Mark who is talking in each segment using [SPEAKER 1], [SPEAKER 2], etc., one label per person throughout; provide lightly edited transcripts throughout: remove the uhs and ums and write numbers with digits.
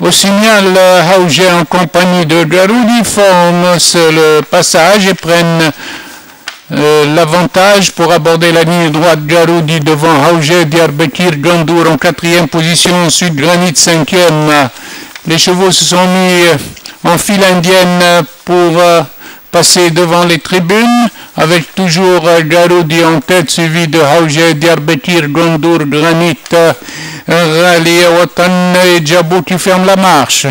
[SPEAKER 1] Au signal, Haouja en compagnie de Garoudi forment le passage et prennent l'avantage pour aborder la ligne droite. Garoudi devant Haouja, Diyarbakir, Gandour en 4e position, ensuite Granit 5e. Les chevaux se sont mis en file indienne pour passer devant les tribunes, avec toujours Garoudi en tête, suivi de Haouja, Diyarbakir, Gandour, Granit, Rali Watan et Djabou qui ferment la marche.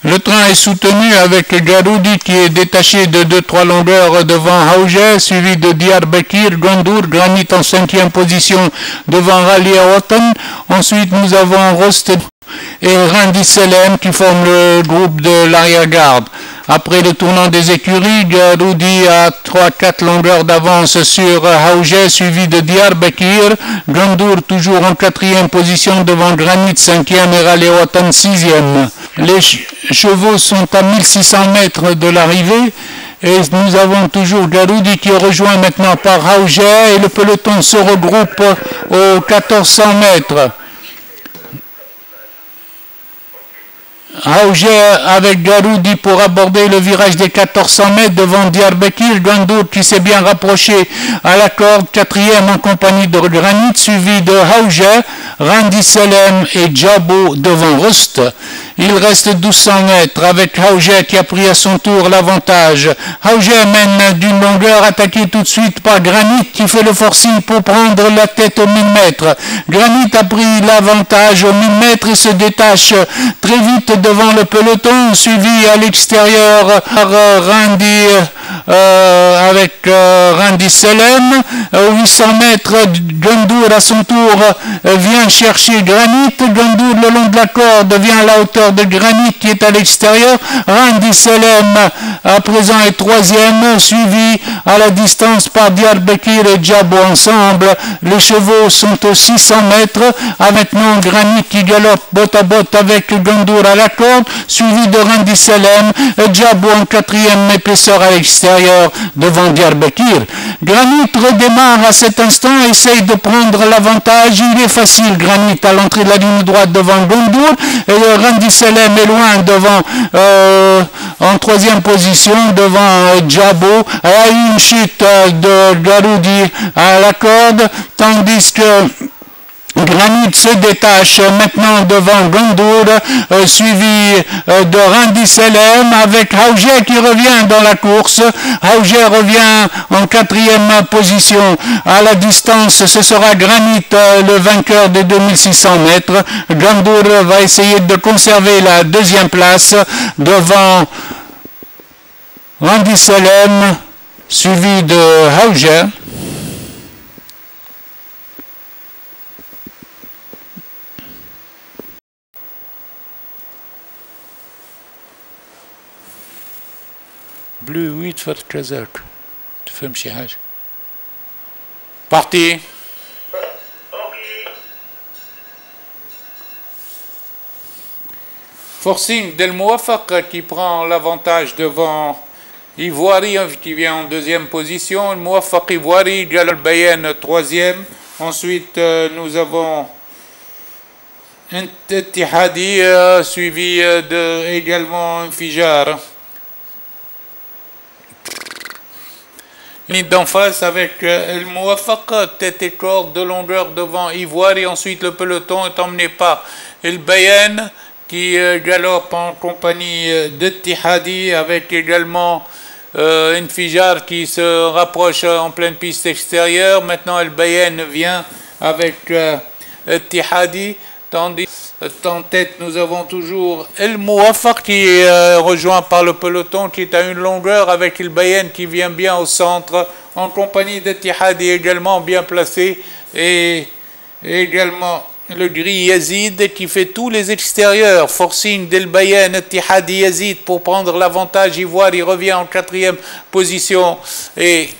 [SPEAKER 1] Le train est soutenu avec Garoudi qui est détaché de 2-3 longueurs devant Haouja, suivi de Diyarbakir, Gandour, Granit en 5e position devant Rali Watan. Ensuite, nous avons Rost et Randi Selem qui forment le groupe de l'arrière-garde. Après le tournant des écuries, Garoudi a 3-4 longueurs d'avance sur Haouja, suivi de Diyarbakir, Gandour toujours en 4e position devant Granit 5e et Rali Watan 6e. Les chevaux sont à 1600 mètres de l'arrivée et nous avons toujours Garoudi qui est rejoint maintenant par Haouja et le peloton se regroupe aux 1400 mètres. Haouja avec Garoudi pour aborder le virage des 1400 mètres devant Diyarbakir, Gandour qui s'est bien rapproché à la corde, 4e en compagnie de Granit, suivi de Haouja, Randi Selem et Djabou devant Rost. Il reste 1200 mètres avec Haouja qui a pris à son tour l'avantage. Haouja mène d'une longueur, attaqué tout de suite par Granit qui fait le forcing pour prendre la tête aux 1000 mètres. Granit a pris l'avantage aux 1000 mètres et se détache très vite devant le peloton, suivi à l'extérieur par Randi avec Randi Selem. Aux 800 mètres, Gandour à son tour vient chercher Granit. Gandour le long de la corde vient à la hauteur de Granit qui est à l'extérieur. Randi Selem à présent est 3e, suivi à la distance par Diyarbakir et Djabou ensemble. Les chevaux sont aux 600 mètres. À maintenant Granit qui galope botte à botte avec Gandour à la corde, suivi de Randi Selem. Djabou en 4e épaisseur à l'extérieur devant Diyarbakir. Granit redémarre à cet instant, essaye de prendre l'avantage. Il est facile, Granit, à l'entrée de la ligne droite devant Gandour. Et Randi Selem est loin devant, en 3e position devant Djabou. Il y a eu une chute de Garoudi à la corde, tandis que Granit se détache maintenant devant Gandour, suivi de Randi Selem avec Haouja qui revient dans la course. Haouja revient en 4e position. À la distance, ce sera Granit le vainqueur des 2600 mètres. Gandour va essayer de conserver la 2e place devant Randi Selem, suivi de Haouja. Bleu 8 فرد كذاك تفهم شي حاجة parti. Forcing Del Mouafaq qui prend l'avantage devant Ivoiri qui vient en 2e position. Mouafaq Ivoiri, Jalal Bayen 3e. Ensuite nous avons Ittihadi suivi de également Fijar. D'en face avec El Mouafaq, tête et corde de longueur devant Ivoire, et ensuite le peloton est emmené par El Bayen qui galope en compagnie d'Ittihadi avec également Infijar qui se rapproche en pleine piste extérieure. Maintenant El Bayen vient avec Ittihadi, tandis en tête nous avons toujours El Mouafaq qui est rejoint par le peloton qui est à une longueur avec El Bayen qui vient bien au centre en compagnie d'Ittihadi également bien placé, et également le gris Yazid qui fait tous les extérieurs. Forcing d'El Bayen, Ittihadi, Yazid pour prendre l'avantage. Ivoire il revient en 4e position et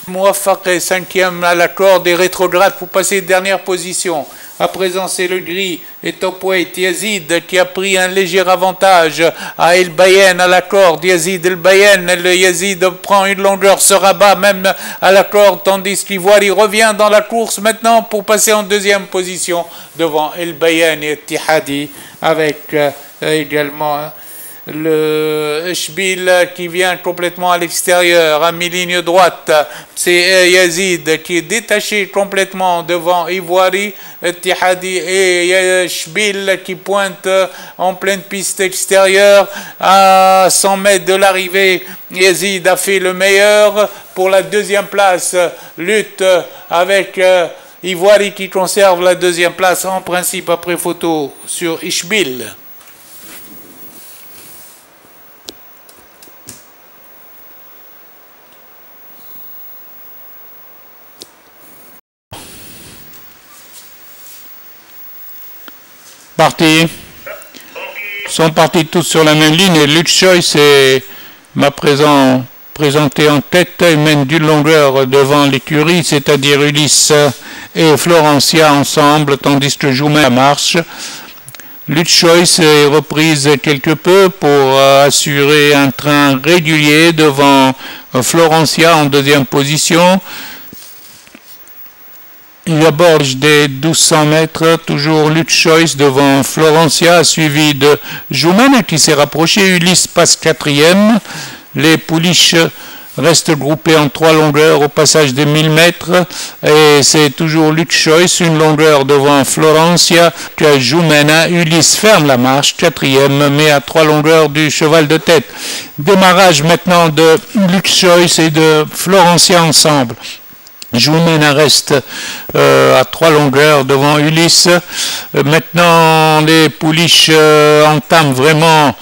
[SPEAKER 1] Mouafaq est 5e à la corde et rétrograde pour passer dernière position. À présent, c'est le gris et top weight Yazid qui a pris un léger avantage à El Bayen à la corde. Yazid El Bayen, le Yazid prend une longueur, se rabat même à la corde, tandis qu'Ivoire revient dans la course maintenant pour passer en deuxième position devant El Bayen et Tihadi avec également le Shbil qui vient complètement à l'extérieur, à mi-ligne droite. C'est Yazid qui est détaché complètement devant Ivoiri, Tihadi et Shbil qui pointe en pleine piste extérieure à 100 mètres de l'arrivée. Yazid a fait le meilleur pour la deuxième place. Lutte avec Ivoiri qui conserve la deuxième place en principe après photo sur Ishbil. Sont partis tous sur la même ligne et Lutz Choice m'a présenté en tête. Il mène d'une longueur devant l'écurie, c'est-à-dire Ulysse et Florencia ensemble, tandis que Joumen marche. Lutz Choice est reprise quelque peu pour assurer un train régulier devant Florencia en deuxième position. Il aborde des 1200 mètres, toujours Lutz Choice devant Florencia, suivi de Joumen qui s'est rapproché. Ulysse passe quatrième. Les pouliches restent groupées en trois longueurs au passage des 1000 mètres. Et c'est toujours Lutz Choice, une longueur devant Florencia, que Joumen. Ulysse ferme la marche, quatrième, mais à trois longueurs du cheval de tête. Démarrage maintenant de Lutz Choice et de Florencia ensemble. Joumen reste à trois longueurs devant Ulysse. Maintenant, les pouliches entament vraiment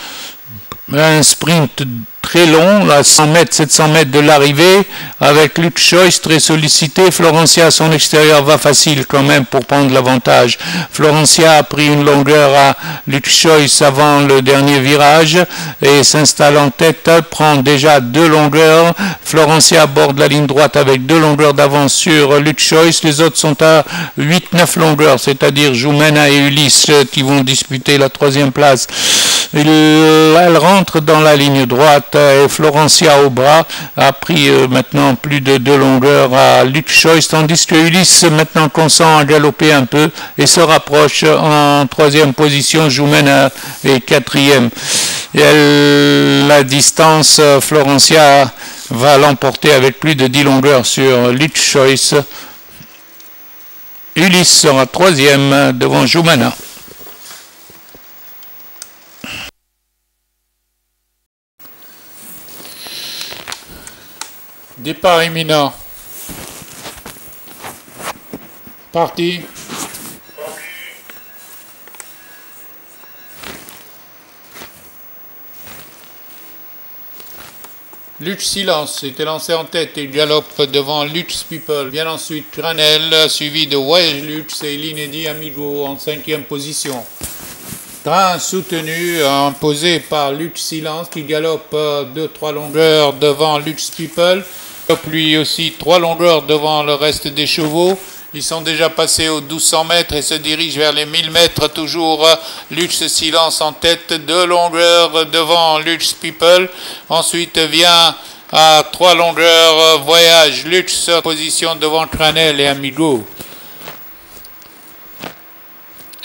[SPEAKER 1] un sprint très long, à 100 mètres, 700 mètres de l'arrivée, avec Lutz Choice très sollicité. Florencia à son extérieur va facile quand même pour prendre l'avantage. Florencia a pris une longueur à Lutz Choice avant le dernier virage et s'installe en tête, prend déjà deux longueurs. Florencia aborde la ligne droite avec deux longueurs d'avance sur Lutz Choice. Les autres sont à 8-9 longueurs, c'est-à-dire Joumena et Ulysse qui vont disputer la troisième place. Elle rentre dans la ligne droite et Florencia au bras a pris maintenant plus de deux longueurs à Lutz Choice, tandis que Ulysse maintenant consent à galoper un peu et se rapproche en troisième position. Joumena est quatrième. Et la distance, Florencia va l'emporter avec plus de 10 longueurs sur Lutz Choice. Ulysse sera troisième devant Joumena. Départ imminent. Parti. Lutz Silence était lancé en tête et galope devant Lutz People. Vient ensuite Granel, suivi de Voyage Lutz et Linedi Amigo en cinquième position. Train soutenu, imposé par Lutz Silence qui galope 2-3 longueurs devant Lutz People. Lui aussi 3 longueurs devant le reste des chevaux. Ils sont déjà passés aux 1200 mètres et se dirigent vers les 1000 mètres. Toujours Lutz Silence en tête, 2 longueurs devant Lutz People. Ensuite vient à 3 longueurs Voyage Lutz, position devant Cranel et Amigo.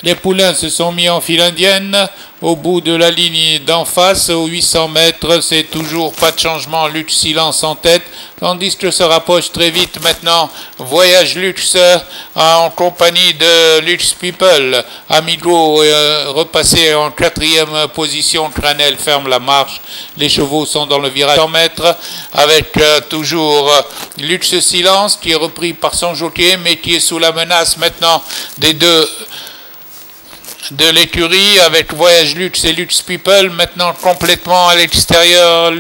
[SPEAKER 1] Les poulains se sont mis en file indienne au bout de la ligne d'en face, aux 800 mètres. C'est toujours pas de changement, Lutz Silence en tête, tandis que se rapproche très vite maintenant Voyage Lutz en compagnie de Lutz People. Amigo repassé en quatrième position, Cranel ferme la marche. Les chevaux sont dans le virage 100 mètres avec toujours Lutz Silence qui est repris par son jockey mais qui est sous la menace maintenant des deux de l'écurie avec Voyage Lutz et Lutz People maintenant complètement à l'extérieur.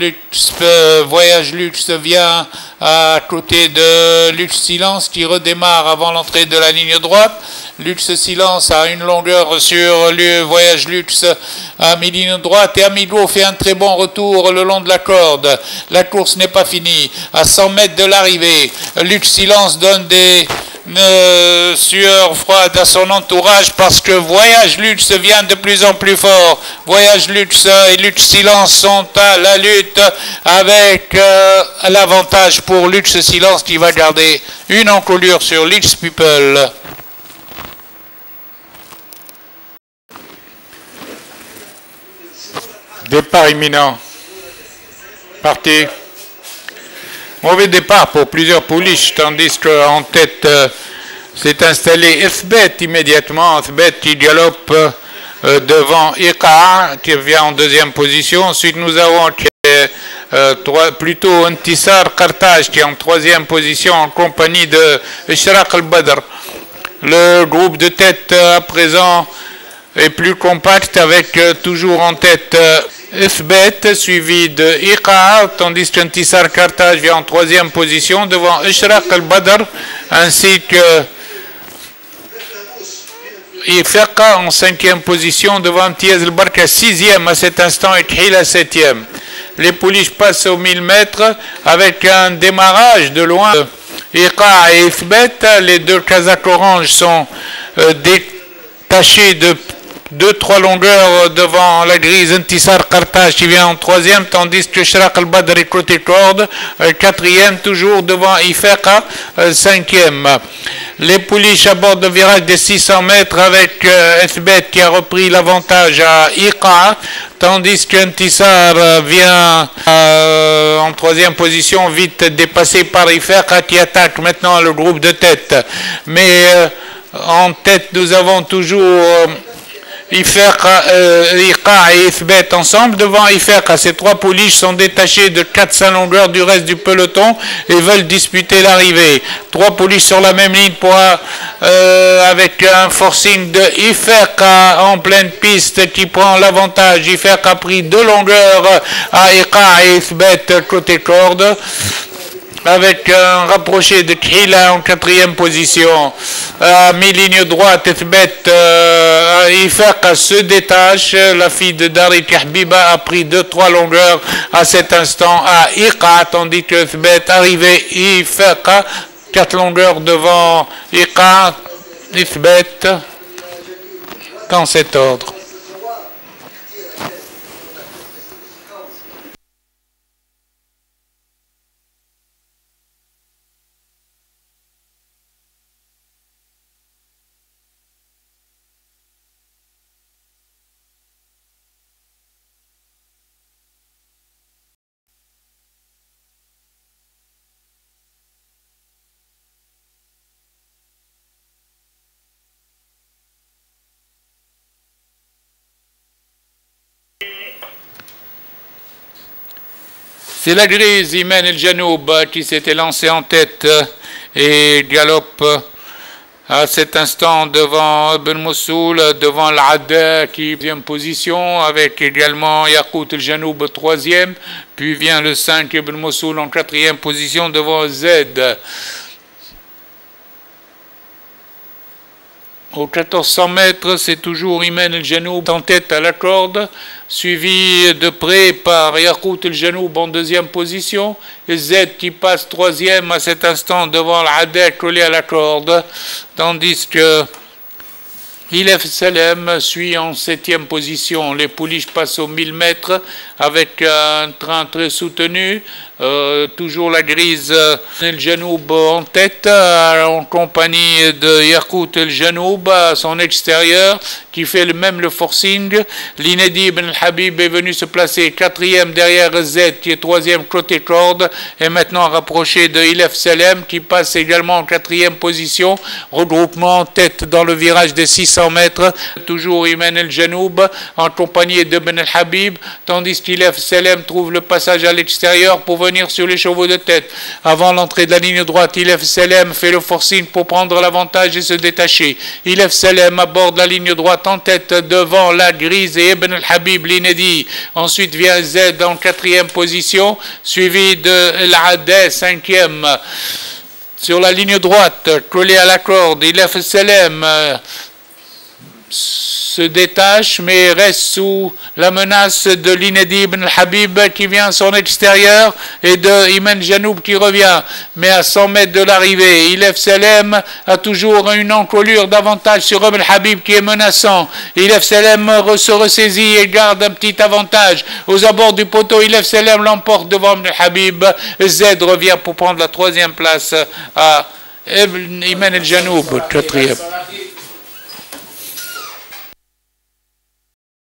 [SPEAKER 1] Voyage Lutz vient à côté de Lutz Silence qui redémarre avant l'entrée de la ligne droite. Lutz Silence a une longueur sur le Voyage Lutz à mi-ligne droite et Amigo fait un très bon retour le long de la corde. La course n'est pas finie. À 100 mètres de l'arrivée, Lutz Silence donne des sueur froide à son entourage parce que Voyage Luxe vient de plus en plus fort. Voyage Luxe et Luxe Silence sont à la lutte avec l'avantage pour Luxe Silence qui va garder une encolure sur Luxe People. Départ imminent. Parti. Mauvais départ pour plusieurs pouliches, tandis qu'en tête s'est installé Ithbet immédiatement. Ithbet qui galope devant Iqa, qui vient en deuxième position. Ensuite, nous avons plutôt Intisar Carthage qui est en troisième position en compagnie de Ishraq al-Badr. Le groupe de tête à présent est plus compact avec toujours en tête Ithbet suivi de Iqa, tandis qu'Intisar Carthage vient en troisième position devant Ishraq al-Badr ainsi que Ifaqa en cinquième position devant Imtiaz al-Barka sixième à cet instant et Khila septième. Les pouliches passent aux 1000 mètres avec un démarrage de loin. Iqa et Ithbet, les deux Kazakhs orange sont détachés de 2-3 longueurs devant la grise Intisar Carthage qui vient en troisième, tandis que Ishraq al-Badr est côté corde, quatrième toujours devant Ifaqa, cinquième. Les pouliches abordent le virage des 600 mètres avec Ithbet qui a repris l'avantage à Iqa, tandis qu'Intisar vient en troisième position, vite dépassé par Ifaqa qui attaque maintenant le groupe de tête. Mais en tête, nous avons toujours Iqa et Ithbet ensemble. Devant Ifaqa, ces trois pouliches sont détachées de 400 longueurs du reste du peloton et veulent disputer l'arrivée. Trois pouliches sur la même ligne avec un forcing de Ifaqa en pleine piste qui prend l'avantage. Ifaqa a pris 2 longueurs à Iqa et Ithbet côté corde, avec un rapproché de Khila en quatrième position. À mi-ligne droite, Ithbet, Ifaqa se détache. La fille de Darik Habiba a pris 2-3 longueurs à cet instant à Iqa, tandis que Ithbet arrivait Ifaqa 4 longueurs devant Iqa, Ithbet, dans cet ordre. C'est la grise Imen El Janoub qui s'était lancé en tête et galope à cet instant devant Ben Moussoul, devant l'Adda qui est en 2e position, avec également Yaqut El Janoub 3e, puis vient le 5 Ben Moussoul en 4e position devant Z. Aux 1400 mètres, c'est toujours Imen El Janoub en tête à la corde, suivi de près par Yaqut El Janoub en 2e position, et Z qui passe 3e à cet instant devant l'Adda collé à la corde, tandis que Ilef Salem suit en 7e position. Les pouliches passent aux 1000 mètres avec un train très soutenu. Toujours la grise El Janoub en tête, en compagnie de Yaqut El Janoub à son extérieur, qui fait le forcing. L'inédit Ben Habib est venu se placer 4e derrière Z, qui est 3e côté corde, et maintenant rapproché de Ilef Salem, qui passe également en 4e position. Regroupement en tête dans le virage des 600 mètres. Toujours Imen El Janoub en compagnie de Ben Habib, tandis qu'Ilef Salem trouve le passage à l'extérieur pour venir sur les chevaux de tête. Avant l'entrée de la ligne droite, Ilef Salem fait le forcing pour prendre l'avantage et se détacher. Ilef Salem aborde la ligne droite en tête devant la grise et Ibn al-Habib l'inédit. Ensuite vient Z en 4e position, suivi de l'Adda 5e. Sur la ligne droite, collé à la corde, Ilef Salem se détache, mais reste sous la menace de l'Inedi Ibn al-Habib qui vient à son extérieur et de Iman Janoub qui revient. Mais à 100 mètres de l'arrivée, Ilef Selem a toujours une encolure davantage sur Ibn al-Habib qui est menaçant. Ilef Selem se ressaisit et garde un petit avantage. Aux abords du poteau, Ilef Selem l'emporte devant Ibn al-Habib. Z revient pour prendre la troisième place à Iman al-Janoub, quatrième.